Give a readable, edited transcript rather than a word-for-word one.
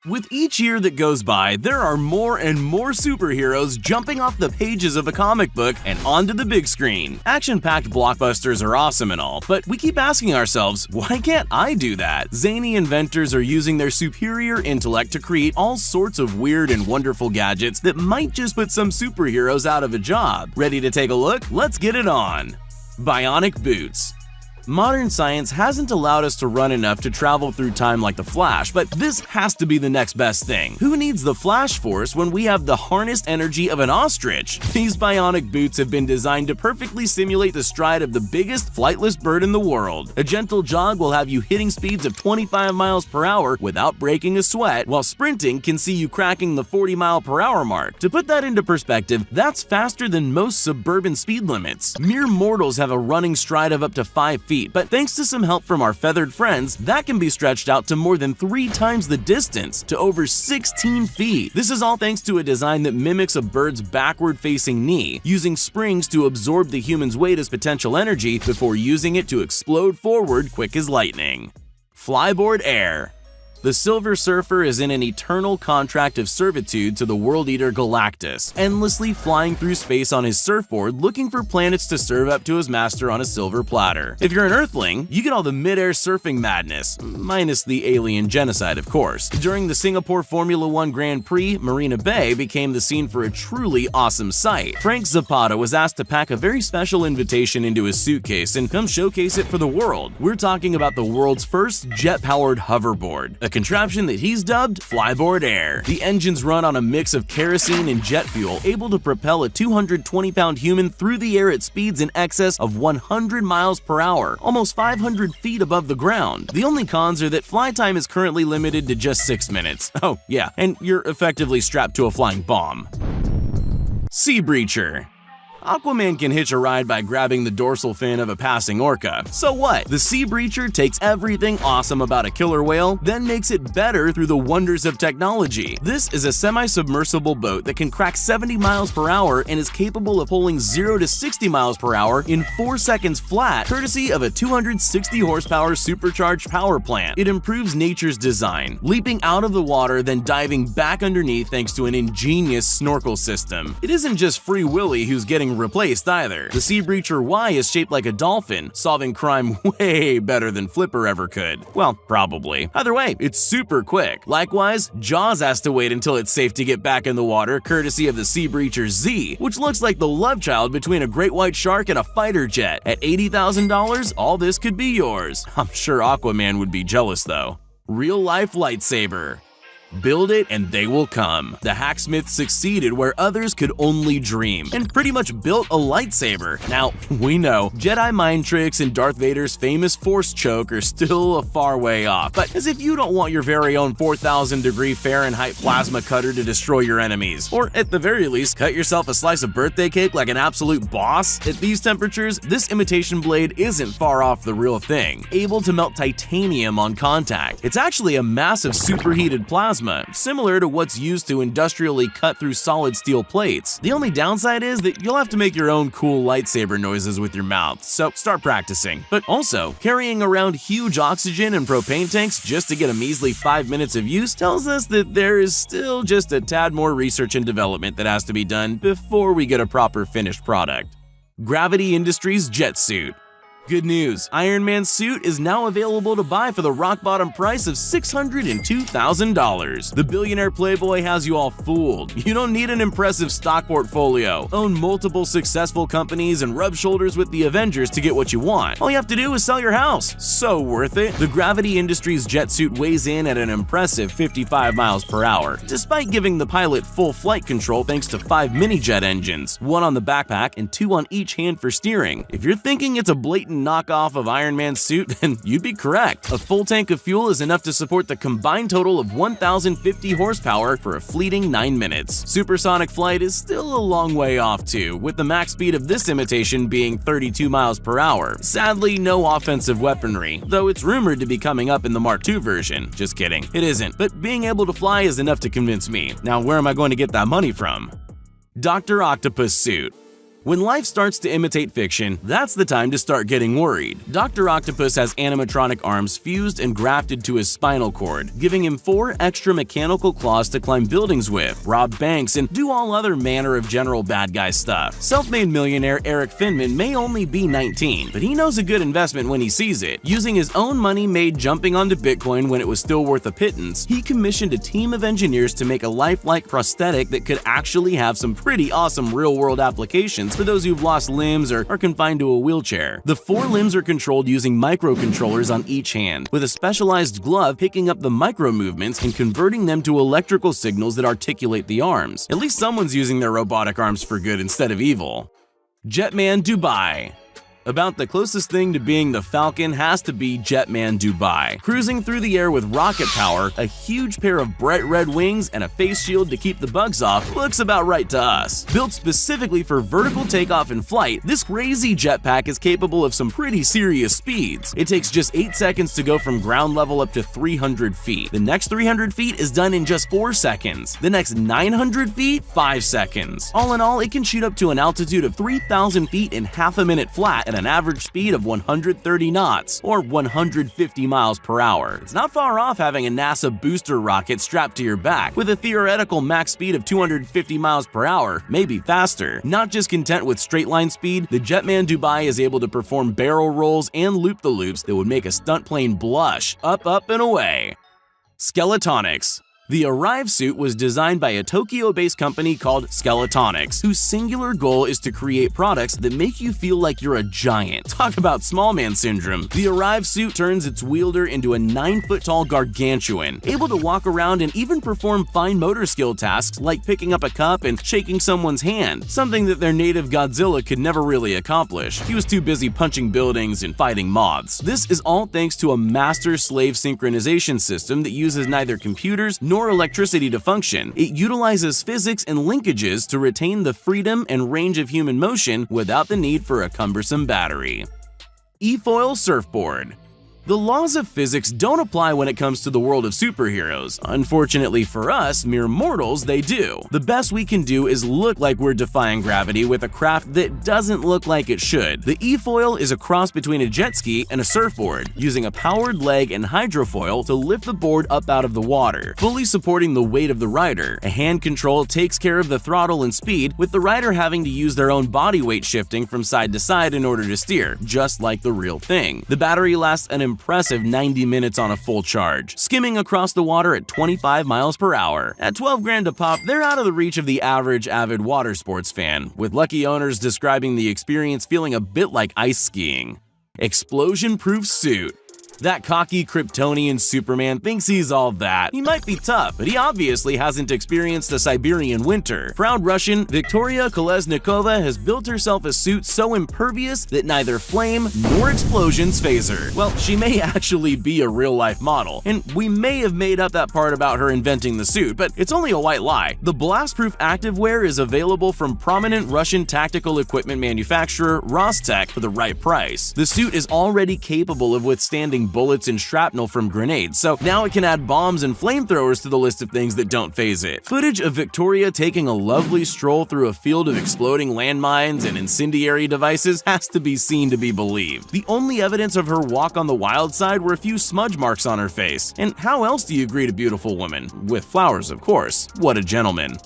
With each year that goes by, there are more and more superheroes jumping off the pages of a comic book and onto the big screen. Action-packed blockbusters are awesome and all, but we keep asking ourselves, why can't I do that? Zany inventors are using their superior intellect to create all sorts of weird and wonderful gadgets that might just put some superheroes out of a job. Ready to take a look? Let's get it on! Bionic Boots. Modern science hasn't allowed us to run enough to travel through time like the Flash, but this has to be the next best thing. Who needs the Flash Force when we have the harnessed energy of an ostrich? These bionic boots have been designed to perfectly simulate the stride of the biggest flightless bird in the world. A gentle jog will have you hitting speeds of 25 miles per hour without breaking a sweat, while sprinting can see you cracking the 40-mile-per-hour mark. To put that into perspective, that's faster than most suburban speed limits. Mere mortals have a running stride of up to 5 feet. But thanks to some help from our feathered friends, that can be stretched out to more than 3 times the distance, to over 16 feet. This is all thanks to a design that mimics a bird's backward-facing knee, using springs to absorb the human's weight as potential energy before using it to explode forward quick as lightning. Flyboard Air. The Silver Surfer is in an eternal contract of servitude to the World Eater Galactus, endlessly flying through space on his surfboard looking for planets to serve up to his master on a silver platter. If you're an Earthling, you get all the mid-air surfing madness, minus the alien genocide, of course. During the Singapore Formula One Grand Prix, Marina Bay became the scene for a truly awesome sight. Frank Zapata was asked to pack a very special invitation into his suitcase and come showcase it for the world. We're talking about the world's first jet-powered hoverboard, a contraption that he's dubbed Flyboard Air. The engines run on a mix of kerosene and jet fuel, able to propel a 220-pound human through the air at speeds in excess of 100 miles per hour, almost 500 feet above the ground. The only cons are that fly time is currently limited to just 6 minutes. Oh yeah, and you're effectively strapped to a flying bomb. Seabreacher. Aquaman can hitch a ride by grabbing the dorsal fin of a passing orca. So what? The Seabreacher takes everything awesome about a killer whale, then makes it better through the wonders of technology. This is a semi-submersible boat that can crack 70 miles per hour and is capable of pulling 0 to 60 miles per hour in 4 seconds flat, courtesy of a 260 horsepower supercharged power plant. It improves nature's design, leaping out of the water then diving back underneath thanks to an ingenious snorkel system. It isn't just Free Willy who's getting replaced either. The Seabreacher Y is shaped like a dolphin, solving crime way better than Flipper ever could. Well, probably. Either way, it's super quick. Likewise, Jaws has to wait until it's safe to get back in the water, courtesy of the Seabreacher Z, which looks like the love child between a great white shark and a fighter jet. At $80,000, all this could be yours. I'm sure Aquaman would be jealous though. Real-life lightsaber. Build it and they will come. The hacksmith succeeded where others could only dream, and pretty much built a lightsaber. Now, we know Jedi mind tricks and Darth Vader's famous force choke are still a far way off, but as if you don't want your very own 4,000-degree Fahrenheit plasma cutter to destroy your enemies, or at the very least, cut yourself a slice of birthday cake like an absolute boss. At these temperatures, this imitation blade isn't far off the real thing, able to melt titanium on contact. It's actually a massive superheated plasma, similar to what's used to industrially cut through solid steel plates. The only downside is that you'll have to make your own cool lightsaber noises with your mouth, so start practicing. But also, carrying around huge oxygen and propane tanks just to get a measly 5 minutes of use tells us that there is still just a tad more research and development that has to be done before we get a proper finished product. Gravity Industries Jet Suit. Good news, Iron Man's suit is now available to buy for the rock-bottom price of $602,000. The billionaire playboy has you all fooled. You don't need an impressive stock portfolio, own multiple successful companies, and rub shoulders with the Avengers to get what you want. All you have to do is sell your house. So worth it. The Gravity Industries jet suit weighs in at an impressive 55 miles per hour, despite giving the pilot full flight control thanks to 5 mini-jet engines, 1 on the backpack and 2 on each hand for steering. If you're thinking it's a blatant knockoff of Iron Man's suit, then you'd be correct. A full tank of fuel is enough to support the combined total of 1,050 horsepower for a fleeting 9 minutes. Supersonic flight is still a long way off too, with the max speed of this imitation being 32 miles per hour. Sadly, no offensive weaponry, though it's rumored to be coming up in the Mark II version. Just kidding, it isn't, but being able to fly is enough to convince me. Now, where am I going to get that money from? Dr. Octopus Suit. When life starts to imitate fiction, that's the time to start getting worried. Dr. Octopus has animatronic arms fused and grafted to his spinal cord, giving him 4 extra mechanical claws to climb buildings with, rob banks, and do all other manner of general bad guy stuff. Self-made millionaire Eric Finman may only be 19, but he knows a good investment when he sees it. Using his own money made jumping onto Bitcoin when it was still worth a pittance, he commissioned a team of engineers to make a lifelike prosthetic that could actually have some pretty awesome real-world applications for those who've lost limbs or are confined to a wheelchair. The 4 limbs are controlled using microcontrollers on each hand, with a specialized glove picking up the micro movements and converting them to electrical signals that articulate the arms. At least someone's using their robotic arms for good instead of evil. Jetman Dubai. About the closest thing to being the Falcon has to be Jetman Dubai. Cruising through the air with rocket power, a huge pair of bright red wings, and a face shield to keep the bugs off looks about right to us. Built specifically for vertical takeoff and flight, this crazy jetpack is capable of some pretty serious speeds. It takes just 8 seconds to go from ground level up to 300 feet. The next 300 feet is done in just 4 seconds. The next 900 feet, 5 seconds. All in all, it can shoot up to an altitude of 3,000 feet in half a minute flat at an average speed of 130 knots, or 150 miles per hour. It's not far off having a NASA booster rocket strapped to your back, with a theoretical max speed of 250 miles per hour, maybe faster. Not just content with straight-line speed, the Jetman Dubai is able to perform barrel rolls and loop-the-loops that would make a stunt plane blush. Up, up, and away. Skeletonics. The Arrive suit was designed by a Tokyo-based company called Skeletonics, whose singular goal is to create products that make you feel like you're a giant. Talk about small man syndrome. The Arrive suit turns its wielder into a 9-foot-tall gargantuan, able to walk around and even perform fine motor skill tasks like picking up a cup and shaking someone's hand, something that their native Godzilla could never really accomplish. He was too busy punching buildings and fighting moths. This is all thanks to a master-slave synchronization system that uses neither computers nor electricity to function. It utilizes physics and linkages to retain the freedom and range of human motion without the need for a cumbersome battery. Efoil Surfboard. The laws of physics don't apply when it comes to the world of superheroes. Unfortunately for us, mere mortals, they do. The best we can do is look like we're defying gravity with a craft that doesn't look like it should. The Efoil is a cross between a jet ski and a surfboard, using a powered leg and hydrofoil to lift the board up out of the water, fully supporting the weight of the rider. A hand control takes care of the throttle and speed, with the rider having to use their own body weight shifting from side to side in order to steer, just like the real thing. The battery lasts an impressive 90 minutes on a full charge, skimming across the water at 25 miles per hour. At 12 grand a pop, they're out of the reach of the average avid water sports fan, with lucky owners describing the experience feeling a bit like ice skiing. Explosion-proof suit. That cocky Kryptonian Superman thinks he's all that. He might be tough, but he obviously hasn't experienced a Siberian winter. Proud Russian Victoria Kolesnikova has built herself a suit so impervious that neither flame nor explosions faze her. Well, she may actually be a real-life model, and we may have made up that part about her inventing the suit, but it's only a white lie. The blast-proof activewear is available from prominent Russian tactical equipment manufacturer Rostec for the right price. The suit is already capable of withstanding bullets and shrapnel from grenades, so now it can add bombs and flamethrowers to the list of things that don't faze it. Footage of Victoria taking a lovely stroll through a field of exploding landmines and incendiary devices has to be seen to be believed. The only evidence of her walk on the wild side were a few smudge marks on her face. And how else do you greet a beautiful woman? With flowers, of course. What a gentleman.